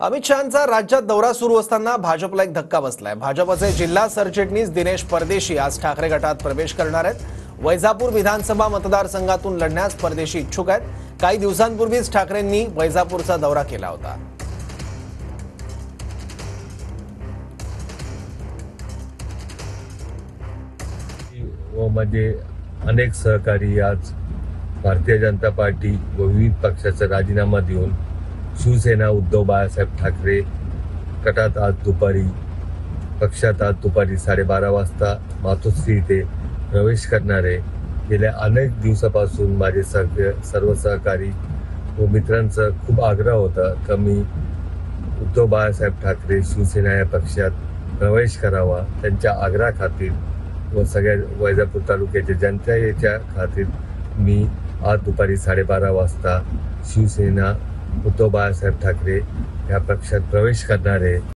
अमित शहांचा राज्यात दौरा सुरू असताना भाजपला एक धक्का बसलाय। भाजपचे जिल्हा सरचिटणीस दिनेश परदेशी आज ठाकरे गटात प्रवेश करणार आहेत। वैजापूर विधानसभा मतदारसंघातून लढण्यास परदेशी इच्छुक आहेत। काही दिवसांपूर्वीच ठाकरेंनी वैजापूरचा दौरा केला होता। मध्ये अनेक सहकारी आज भारतीय जनता पार्टी व विविध पक्षाचा राजीनामा देऊन शिवसेना उद्धव बाळासाहेब ठाकरे गटात आज दुपारी 12:30 वाजता मातोश्री येथे प्रवेश करणारे। गेल्या अनेक दिवसापासून माझे सर्व सहकारी व मित्रांचा खूप आग्रह होता की मी उद्धव बाळासाहेब ठाकरे शिवसेना या पक्षात प्रवेश करावा। त्यांच्या आग्रहाखातीर व सगळ्या वैजापूर तालुक्याच्या जनतेच्या खातीर मी आज दुपारी 12:30 वाजता शिवसेना उद्धव बाळासाहेब ठाकरे या पक्षात प्रवेश करणार आहे।